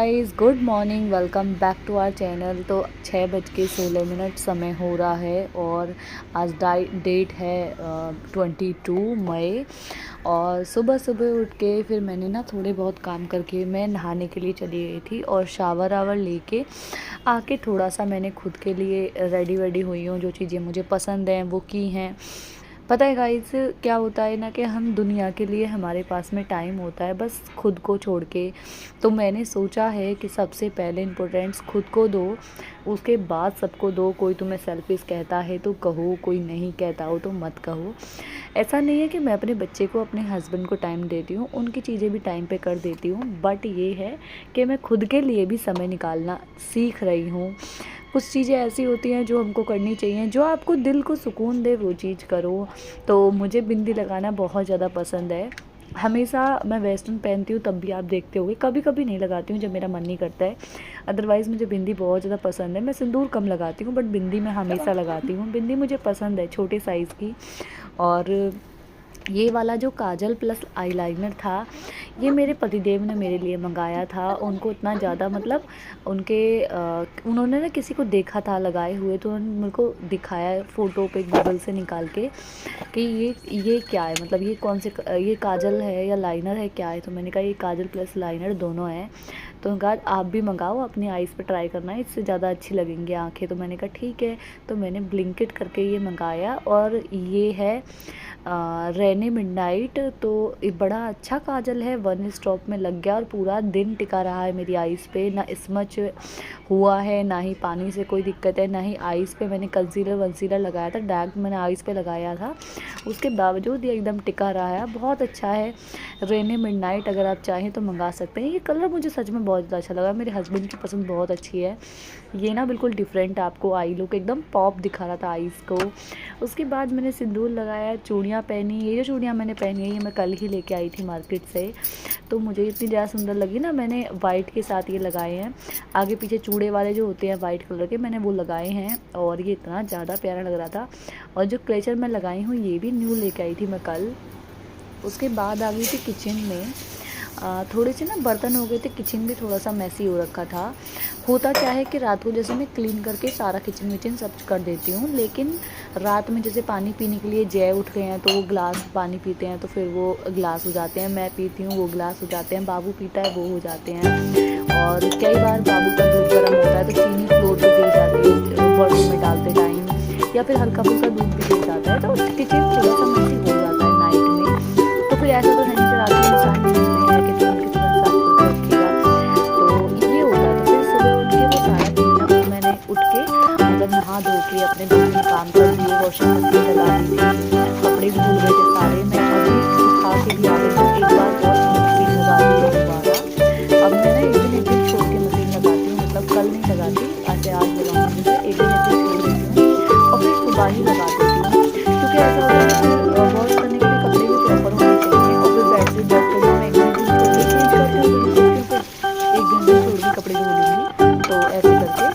Guys, good morning. Welcome back to our channel. तो 6:16 समय हो रहा है और आज डेट है 22 मई। और सुबह सुबह उठ के फिर मैंने ना थोड़े बहुत काम करके मैं नहाने के लिए चली गई थी और शावर आवर लेके आके थोड़ा सा मैंने खुद के लिए रेडी वेडी हुई हूँ। जो चीज़ें मुझे पसंद हैं वो की हैं। पता है गाइस, क्या होता है ना कि हम दुनिया के लिए हमारे पास में टाइम होता है बस खुद को छोड़ के। तो मैंने सोचा है कि सबसे पहले इम्पोर्टेंस खुद को दो, उसके बाद सबको दो। कोई तुम्हें सेल्फिश कहता है तो कहो, कोई नहीं कहता हो तो मत कहो। ऐसा नहीं है कि मैं अपने बच्चे को, अपने हस्बैंड को टाइम देती हूँ, उनकी चीज़ें भी टाइम पे कर देती हूँ, बट ये है कि मैं खुद के लिए भी समय निकालना सीख रही हूँ। कुछ चीज़ें ऐसी होती हैं जो हमको करनी चाहिए, जो आपको दिल को सुकून दे वो चीज़ करो। तो मुझे बिंदी लगाना बहुत ज़्यादा पसंद है। हमेशा मैं वेस्टर्न पहनती हूँ तब भी आप देखते होंगे, कभी कभी नहीं लगाती हूँ जब मेरा मन नहीं करता है। अदरवाइज़ मुझे बिंदी बहुत ज़्यादा पसंद है। मैं सिंदूर कम लगाती हूँ बट बिंदी मैं हमेशा लगाती हूँ। बिंदी मुझे पसंद है छोटे साइज़ की। और ये वाला जो काजल प्लस आईलाइनर था, ये मेरे पतिदेव ने मेरे लिए मंगाया था। उनको इतना ज़्यादा मतलब उन्होंने ना किसी को देखा था लगाए हुए, तो उन्होंने मेरे को दिखाया फ़ोटो पे गूगल से निकाल के कि ये क्या है, मतलब ये कौन से ये काजल है या लाइनर है, क्या है। तो मैंने कहा ये काजल प्लस लाइनर दोनों है। तो उन्होंने कहा आप भी मंगाओ, अपनी आइज़ पे ट्राई करना है, इससे ज़्यादा अच्छी लगेंगी आँखें। तो मैंने कहा ठीक है। तो मैंने ब्लिंकिट करके ये मंगाया और ये है रेनी मिडनाइट। तो ये बड़ा अच्छा काजल है, वन स्टॉप में लग गया और पूरा दिन टिका रहा है मेरी आइज़ पे। ना स्मच हुआ है, ना ही पानी से कोई दिक्कत है, ना ही आइज़ पे मैंने कंसीलर लगाया था, डार्क मैंने आइज़ पे लगाया था, उसके बावजूद ये एकदम टिका रहा है। बहुत अच्छा है रेनी मिडनाइट। अगर आप चाहें तो मंगा सकते हैं। ये कलर मुझे सच में बहुत ज़्यादा अच्छा लगा, मेरे हस्बैंड की पसंद बहुत अच्छी है। ये ना बिल्कुल डिफरेंट आपको आई लुक एकदम पॉप दिखा रहा था आइज़ को। उसके बाद मैंने सिंदूर लगाया, चूड़ियाँ पहनी। ये जो चूड़ियाँ मैंने पहनी है ये मैं कल ही लेके आई थी मार्केट से। तो मुझे इतनी ज़्यादा सुंदर लगी ना, मैंने वाइट के साथ ये लगाए हैं। आगे पीछे चूड़े वाले जो होते हैं वाइट कलर के, मैंने वो लगाए हैं और ये इतना ज़्यादा प्यारा लग रहा था। और जो क्लेचर मैं लगाई हूँ ये भी न्यू लेके आई थी मैं कल। उसके बाद आ गई थी किचन में। थोड़े से ना बर्तन हो गए थे, किचन भी थोड़ा सा मैसी हो रखा था। होता क्या है कि रात को जैसे मैं क्लीन करके सारा किचन विचन सब कर देती हूँ, लेकिन रात में जैसे पानी पीने के लिए जय उठ गए हैं तो वो गिलास पानी पीते हैं, तो फिर वो गिलास हो जाते हैं। मैं पीती हूँ वो गिलास हो जाते हैं, बाबू पीता है वो हो जाते हैं। और कई बार बाबू का दूध गर्म होता है तो चीनी फ्लोर पर गिर जाती है बर्तन में डालते टाइम, या फिर हल्का फुल्का दूध भी गिर जाता है, तो किचन थोड़ा सा मैसी हो जाता है नाइट में। तो फिर ऐसा तो है नहीं कि रात में इंसान नींद में है कि तुरंत के तुरंत साफ करके रखेगा, तो ये होता है। तो फिर सुबह उठ के वो सारा क्लीन अप मैंने उठ के मतलब नहा धो के अपने दो तीन काम कर दिए, वॉशिंग मशीन लगा दी थी, कपड़े भी धुल गए थे सारे। मैं अभी सुखा के भी आ गई हूँ, एक बार और मशीन लगा दी है दोबारा। अब मैं ना एक दिन छोड़ के मशीन लगाती हूँ, मतलब कल नहीं लगाती, ऐसे आज लगाऊंगी, मुझे एक दिन छोड़ देती हूँ और फिर सुबह ही लगा देती हूँ। क्योंकि ऐसा होता है ना फिर वॉश करने के लिए कपड़े भी प्रॉपर होने चाहिए। और फिर बेडशीट जब तक मैं एक दिन छोड़ के चेंज करती हूँ, फिर एक दिन छोड़ के कपड़े धो लूँगी, तो ऐसे करके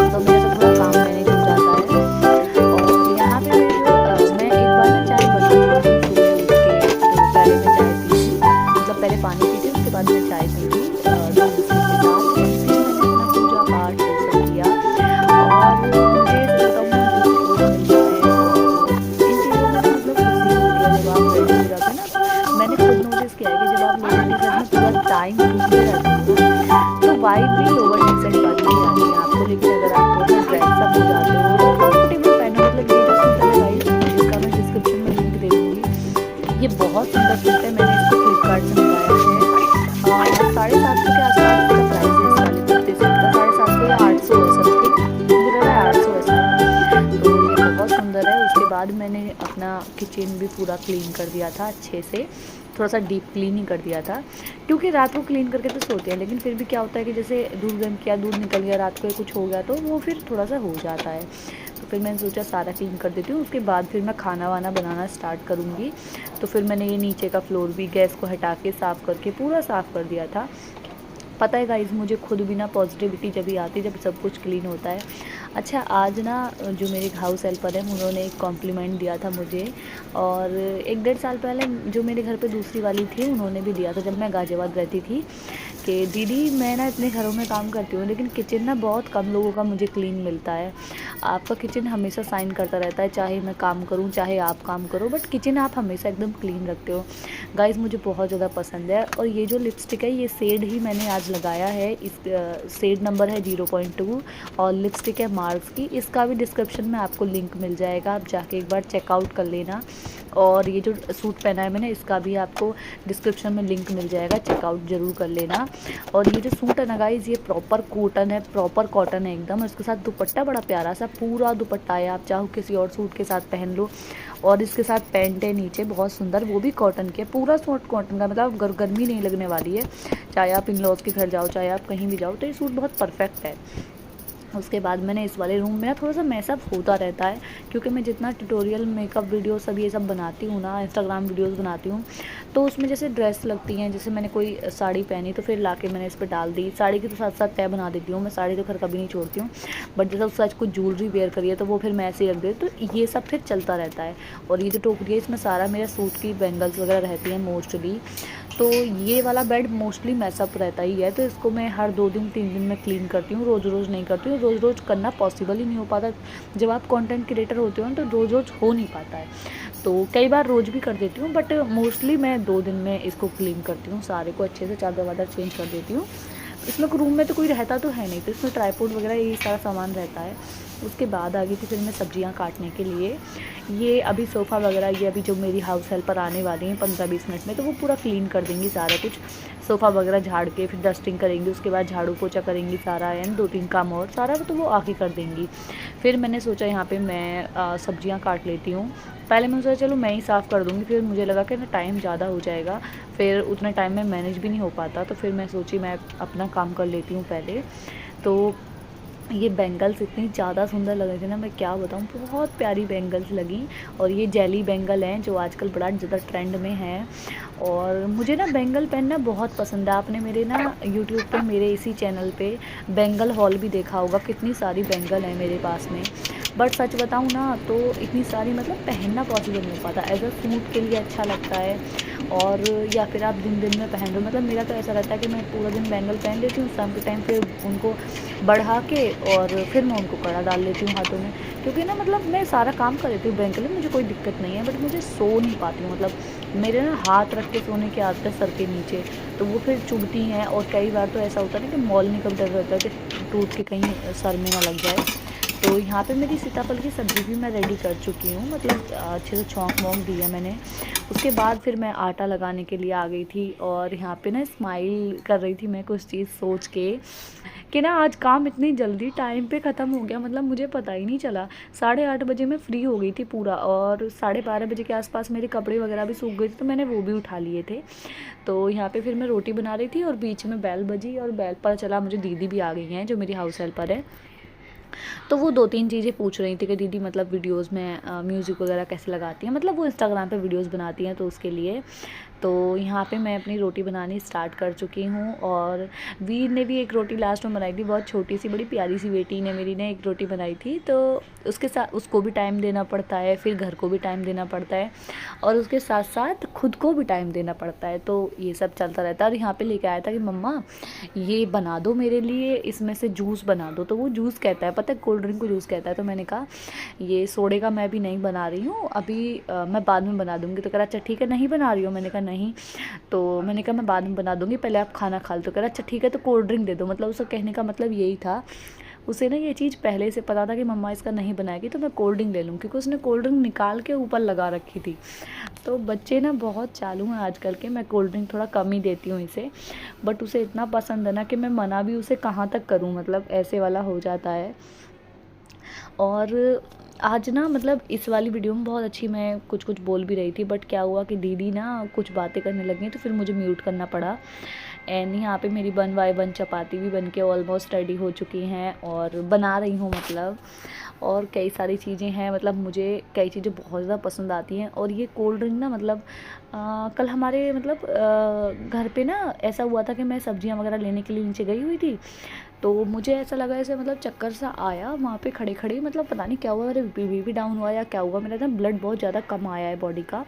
तो मेरा तो थोड़ा काम मैनेज हो जाता है। और यहाँ पे मैं एक बार ना चाय बनाती हूँ सुबह उठ के। तो पहले मैं चाय पी थी, मतलब पहले पानी पी थी, उसके बाद मैं चाय पी थी दूध के साथ। और फिर मैंने अपना पूजा पाठ ये सब किया। और मुझे सच बताऊँ मुझे सुकून मिलता है और इन चीज़ों में ना मतलब खुशी मिलती है जब आप रेडी हो जाते हैं ना। मैंने खुद नोटिस किया है कि जब आप लोअर टी शर्ट में पूरा टाइम घूमते रहते हो ना, तो वाइब भी लोअर टी शर्ट वाली ही आती है आपको। लेकिन अगर आप थोड़ा सा ड्रेसअप हो जाते हो तो कंफर्टेबल पहनो। मतलब ये जो सूट है गाइस, इसका मैं डिस्क्रिप्शन में लिंक दे दूँगी। ये बहुत सुंदर सूट है, मैंने इसको फ्लिपकार्ट से मंगाया है। 750 के आसपास इसका प्राइस है, इस वाले कुर्ते सेट का 750 या 800 है समथिंग, मुझे लग रहा है 800 ऐसा। तो ये बहुत सुंदर है। उसके बाद मैंने अपना किचन भी पूरा क्लीन कर दिया था अच्छे से, थोड़ा सा डीप क्लीन ही कर दिया था, क्योंकि रात को क्लीन करके तो सोते हैं, लेकिन फिर भी क्या होता है कि जैसे दूध गर्म किया, दूध निकल गया, रात को कुछ हो गया तो वो फिर थोड़ा सा हो जाता है। तो फिर मैंने सोचा सारा क्लीन कर देती हूँ, उसके बाद फिर मैं खाना वाना बनाना स्टार्ट करूँगी। तो फिर मैंने ये नीचे का फ्लोर भी गैस को हटा के साफ़ करके पूरा साफ़ कर दिया था। पता है गाइज़, मुझे खुद भी ना पॉजिटिविटी जब भी आती है जब सब कुछ क्लीन होता है। अच्छा, आज ना जो मेरे हाउस हेल्पर हैं उन्होंने एक कॉम्प्लीमेंट दिया था मुझे, और 1 डेढ़ साल पहले जो मेरे घर पे दूसरी वाली थी उन्होंने भी दिया था जब मैं गाज़ियाबाद रहती थी, कि दीदी मैं ना इतने घरों में काम करती हूँ लेकिन किचन ना बहुत कम लोगों का मुझे क्लीन मिलता है। आपका किचन हमेशा साइन करता रहता है, चाहे मैं काम करूँ चाहे आप काम करो, बट किचन आप हमेशा एकदम क्लीन रखते हो। गाइज़ मुझे बहुत ज़्यादा पसंद है। और ये जो लिपस्टिक है ये शेड ही मैंने आज लगाया है, इस शेड नंबर है 0.2 और लिपस्टिक है मार्स की। इसका भी डिस्क्रिप्शन में आपको लिंक मिल जाएगा, आप जाके एक बार चेकआउट कर लेना। और ये जो सूट पहना है मैंने इसका भी आपको डिस्क्रिप्शन में लिंक मिल जाएगा, चेकआउट ज़रूर कर लेना। और ये जो सूट है ना गाइज़ ये प्रॉपर कॉटन है, प्रॉपर कॉटन है एकदम। और इसके साथ दुपट्टा बड़ा प्यारा सा पूरा दुपट्टा है, आप चाहो किसी और सूट के साथ पहन लो। और इसके साथ पैंट है नीचे बहुत सुंदर, वो भी कॉटन के, पूरा सूट कॉटन का, मतलब गर्मी नहीं लगने वाली है। चाहे आप इन लॉज के घर जाओ चाहे आप कहीं भी जाओ, तो ये सूट बहुत परफेक्ट है। उसके बाद मैंने इस वाले रूम में ना थोड़ा सा मैसअप होता रहता है, क्योंकि मैं जितना ट्यूटोरियल मेकअप वीडियो सब ये सब बनाती हूँ ना, इंस्टाग्राम वीडियोस बनाती हूँ, तो उसमें जैसे ड्रेस लगती हैं, जैसे मैंने कोई साड़ी पहनी तो फिर लाके मैंने इस पर डाल दी। साड़ी के तो साथ साथ तय बना देती हूँ मैं, साड़ी तो खैर कभी नहीं छोड़ती हूँ, बट जैसे उससे आज कुछ ज्वेलरी वेयर करिए तो वो फिर मैं ऐसे ही रख देती, तो ये सब फिर चलता रहता है। और ये जो टोकरी है इसमें सारा मेरा सूट की बैंगल्स वगैरह रहती हैं मोस्टली। तो ये वाला बेड मोस्टली मैसअप रहता ही है, तो इसको मैं हर 2 दिन 3 दिन में क्लीन करती हूँ, रोज़ रोज़ नहीं करती हूँ। रोज़ रोज़ करना पॉसिबल ही नहीं हो पाता, जब आप कंटेंट क्रिएटर होते हो तो रोज़ रोज़ हो नहीं पाता है। तो कई बार रोज़ भी कर देती हूँ, बट मोस्टली मैं 2 दिन में इसको क्लीन करती हूँ, सारे को अच्छे से चादर वादर चेंज कर देती हूँ। इसमें रूम में तो कोई रहता तो है नहीं, तो इसमें ट्राईपोड वगैरह यही सारा सामान रहता है। उसके बाद आ गई थी फिर मैं सब्जियां काटने के लिए। ये अभी सोफ़ा वगैरह ये अभी जो मेरी हाउस हेल्पर आने वाली हैं 15-20 मिनट में, तो वो पूरा क्लीन कर देंगी सारा कुछ, सोफ़ा वगैरह झाड़ के फिर डस्टिंग करेंगी, उसके बाद झाड़ू पोछा करेंगी सारा, एंड 2-3 काम और सारा तो वो आके कर देंगी। फिर मैंने सोचा यहाँ पे मैं सब्जियाँ काट लेती हूँ। पहले मैंने सोचा चलो मैं ही साफ़ कर दूँगी, फिर मुझे लगा कि ना टाइम ज़्यादा हो जाएगा, फिर उतने टाइम में मैनेज भी नहीं हो पाता, तो फिर मैं सोची मैं अपना काम कर लेती हूँ पहले। तो ये बैंगल्स इतनी ज़्यादा सुंदर लग रही थी ना, मैं क्या बताऊँ, बहुत प्यारी बैंगल्स लगी। और ये जेली बैंगल हैं जो आजकल बड़ा ज़्यादा ट्रेंड में है। और मुझे ना बैंगल पहनना बहुत पसंद है। आपने मेरे ना यूट्यूब पे मेरे इसी चैनल पे बैंगल हॉल भी देखा होगा, कितनी सारी बैंगल है मेरे पास में। बट सच बताऊँ ना तो इतनी सारी मतलब पहनना पॉसिबल नहीं हो पाता, एज अ सूट के लिए अच्छा लगता है, और या फिर आप दिन दिन में पहन रहे हो। मतलब मेरा तो ऐसा रहता है कि मैं पूरा दिन बैंगल पहन लेती हूँ, शाम के टाइम फिर उनको बढ़ा के और फिर मैं उनको कड़ा डाल लेती हूँ हाथों में, क्योंकि ना मतलब मैं सारा काम कर लेती हूँ बैंगल में, मुझे कोई दिक्कत नहीं है, बट मुझे सो नहीं पाती हूँ। मतलब मेरे ना हाथ रख के सोने की आदत है सर के नीचे, तो वो फिर चुभती हैं। और कई बार तो ऐसा होता है ना कि मॉलने का डर रहता है कि टूट के कहीं सर में ना लग जाए। तो यहाँ पे मेरी सीताफल की सब्ज़ी भी मैं रेडी कर चुकी हूँ, मतलब अच्छे से छौंक वौंक दिया मैंने। उसके बाद फिर मैं आटा लगाने के लिए आ गई थी, और यहाँ पे ना स्माइल कर रही थी मैं कुछ चीज़ सोच के कि ना आज काम इतनी जल्दी टाइम पे ख़त्म हो गया, मतलब मुझे पता ही नहीं चला। 8:30 बजे मैं फ्री हो गई थी पूरा, और 12:30 बजे के आसपास मेरे कपड़े वगैरह भी सूख गए थे, तो मैंने वो भी उठा लिए थे। तो यहाँ पे फिर मैं रोटी बना रही थी और बीच में बेल बजी, और बेल पर चला मुझे दीदी भी आ गई हैं जो मेरी हाउस हेल्पर है। तो वो 2-3 चीज़ें पूछ रही थी कि दीदी मतलब वीडियोस में म्यूज़िक वगैरह कैसे लगाती हैं, मतलब वो इंस्टाग्राम पे वीडियोस बनाती हैं तो उसके लिए। तो यहाँ पे मैं अपनी रोटी बनानी स्टार्ट कर चुकी हूँ, और वीर ने भी एक रोटी लास्ट में बनाई थी, बहुत छोटी सी बड़ी प्यारी सी बेटी ने मेरी ने एक रोटी बनाई थी, तो उसके साथ उसको भी टाइम देना पड़ता है, फिर घर को भी टाइम देना पड़ता है, और उसके साथ साथ खुद को भी टाइम देना पड़ता है, तो ये सब चलता रहता है। और यहाँ पे लेके आया था कि मम्मा ये बना दो मेरे लिए, इसमें से जूस बना दो, तो वो जूस कहता है, पता है कोल्ड ड्रिंक को जूस कहता है। तो मैंने कहा ये सोडे का मैं भी नहीं बना रही हूँ अभी, मैं बाद में बना दूँगी। तो कह रहा अच्छा ठीक है, नहीं बना रही हो? मैंने कहा नहीं। तो मैंने कहा मैं बाद में बना दूँगी, पहले आप खाना खा लो। तो कह रहा अच्छा ठीक है तो कोल्ड ड्रिंक दे दो, मतलब उसका कहने का मतलब यही था। उसे ना ये चीज़ पहले से पता था कि मम्मा इसका नहीं बनाएगी तो मैं कोल्ड ड्रिंक ले लूँ, क्योंकि उसने कोल्ड ड्रिंक निकाल के ऊपर लगा रखी थी। तो बच्चे ना बहुत चालू हैं आजकल के, मैं कोल्ड ड्रिंक थोड़ा कम ही देती हूँ इसे, बट उसे इतना पसंद है ना कि मैं मना भी उसे कहाँ तक करूँ, मतलब ऐसे वाला हो जाता है। और आज ना मतलब इस वाली वीडियो में बहुत अच्छी मैं कुछ कुछ बोल भी रही थी, बट क्या हुआ कि दीदी ना कुछ बातें करने लगी तो फिर मुझे म्यूट करना पड़ा। एंड यहाँ पे मेरी 1 बाय 1 चपाती भी बन के ऑलमोस्ट रेडी हो चुकी हैं, और बना रही हूँ मतलब। और कई सारी चीज़ें हैं, मतलब मुझे कई चीज़ें बहुत ज़्यादा पसंद आती हैं। और ये कोल्ड ड्रिंक ना मतलब कल हमारे मतलब घर पे ना ऐसा हुआ था कि मैं सब्जियां वगैरह लेने के लिए नीचे गई हुई थी, तो मुझे ऐसा लगा ऐसे मतलब चक्कर सा आया वहाँ पे खड़े खड़े, मतलब पता नहीं क्या हुआ, मेरे बीपी डाउन हुआ या क्या हुआ, मेरा ना ब्लड बहुत ज़्यादा कम आया है बॉडी का।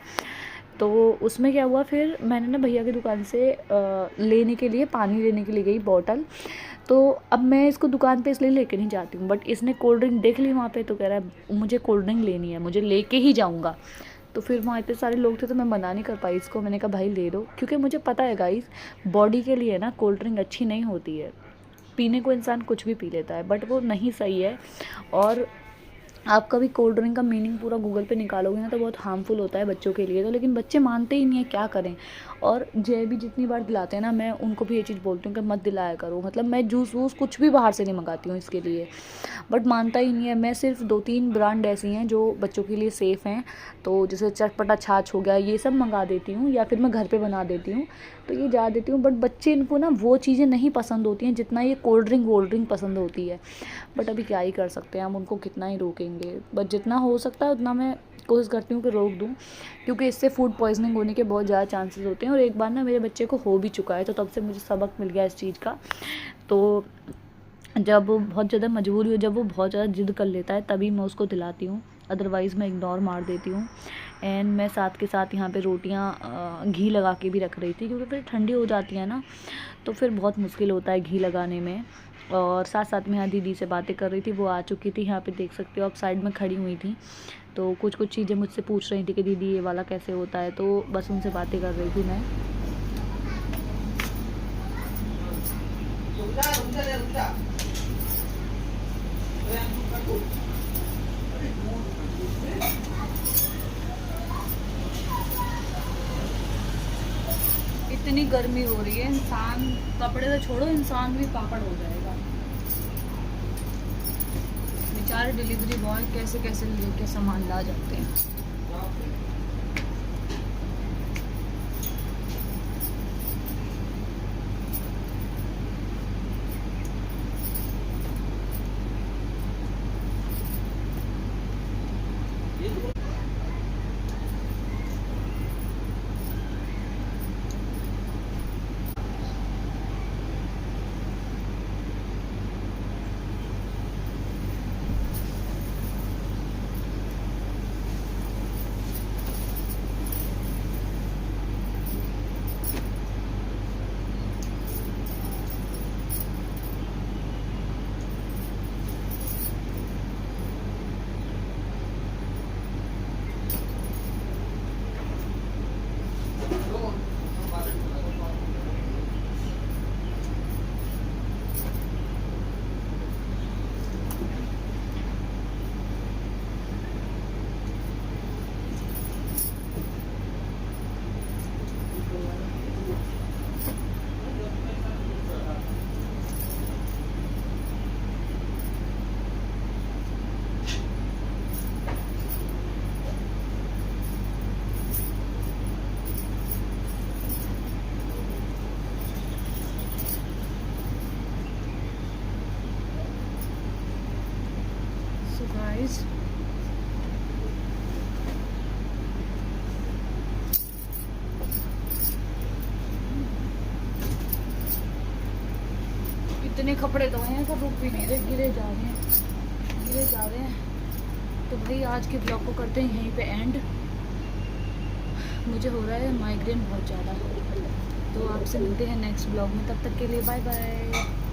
तो उसमें क्या हुआ, फिर मैंने ना भैया की दुकान से लेने के लिए, पानी लेने के लिए गई बॉटल। तो अब मैं इसको दुकान पे इसलिए लेके नहीं जाती हूँ, बट इसने कोल्ड ड्रिंक देख ली वहाँ पे, तो कह रहा है मुझे कोल्ड ड्रिंक लेनी है, मुझे लेके ही जाऊँगा। तो फिर वहाँ इतने सारे लोग थे तो मैं मना नहीं कर पाई इसको, मैंने कहा भाई ले लो, क्योंकि मुझे पता है गाइस बॉडी के लिए ना कोल्ड ड्रिंक अच्छी नहीं होती है। पीने को इंसान कुछ भी पी लेता है, बट वो नहीं सही है। और आप कभी कोल्ड ड्रिंक का मीनिंग पूरा गूगल पे निकालोगे ना तो बहुत हार्मफुल होता है बच्चों के लिए, तो लेकिन बच्चे मानते ही नहीं है, क्या करें। और जय भी जितनी बार दिलाते हैं ना, मैं उनको भी ये चीज़ बोलती हूँ कि मत दिलाया करो, मतलब मैं जूस वूस कुछ भी बाहर से नहीं मंगाती हूँ इसके लिए, बट मानता ही नहीं है। मैं सिर्फ 2-3 ब्रांड ऐसी हैं जो बच्चों के लिए सेफ़ हैं, तो जैसे चटपटा छाछ हो गया, ये सब मंगा देती हूँ, या फिर मैं घर पे बना देती हूँ, तो ये जा देती हूँ। बट बच्चे, इनको ना वो चीज़ें नहीं पसंद होती हैं जितना ये कोल्ड ड्रिंक पसंद होती है। बट अभी क्या ही कर सकते हैं, हम उनको कितना ही रोकेंगे, बट जितना हो सकता है उतना मैं कोशिश करती हूँ कि रोक दूँ, क्योंकि इससे फूड पॉइजनिंग होने के बहुत ज़्यादा चांसेस होते हैं। और एक बार ना मेरे बच्चे को हो भी चुका है, तो तब से मुझे सबक मिल गया इस चीज़ का। तो जब बहुत ज़्यादा मजबूरी हो, जब वो बहुत ज़्यादा ज़िद कर लेता है, तभी मैं उसको दिलाती हूँ, अदरवाइज़ मैं इग्नोर मार देती हूँ। एंड मैं साथ के साथ यहाँ पे रोटियाँ घी लगा के भी रख रही थी, क्योंकि फिर ठंडी हो जाती है ना, तो फिर बहुत मुश्किल होता है घी लगाने में। और साथ साथ में यहाँ दीदी से बातें कर रही थी, वो आ चुकी थी, यहाँ पे देख सकते हो आप, साइड में खड़ी हुई थी। तो कुछ चीज़ें मुझसे पूछ रही थी कि दीदी ये वाला कैसे होता है, तो बस उनसे बातें कर रही थी मैं। इतनी गर्मी हो रही है, इंसान कपड़े तो छोड़ो, इंसान भी पापड़ हो जाएगा। बेचारे डिलीवरी बॉय कैसे कैसे लेके सामान ला जाते हैं। गाइस, इतने कपड़े धोए हैं, सब रुक भी नहीं रहे, गिरे जा रहे हैं। तो भाई आज के ब्लॉग को करते हैं यहीं पे एंड। मुझे हो रहा है माइग्रेन बहुत ज़्यादा, तो आपसे मिलते हैं नेक्स्ट ब्लॉग में, तब तक के लिए बाय बाय।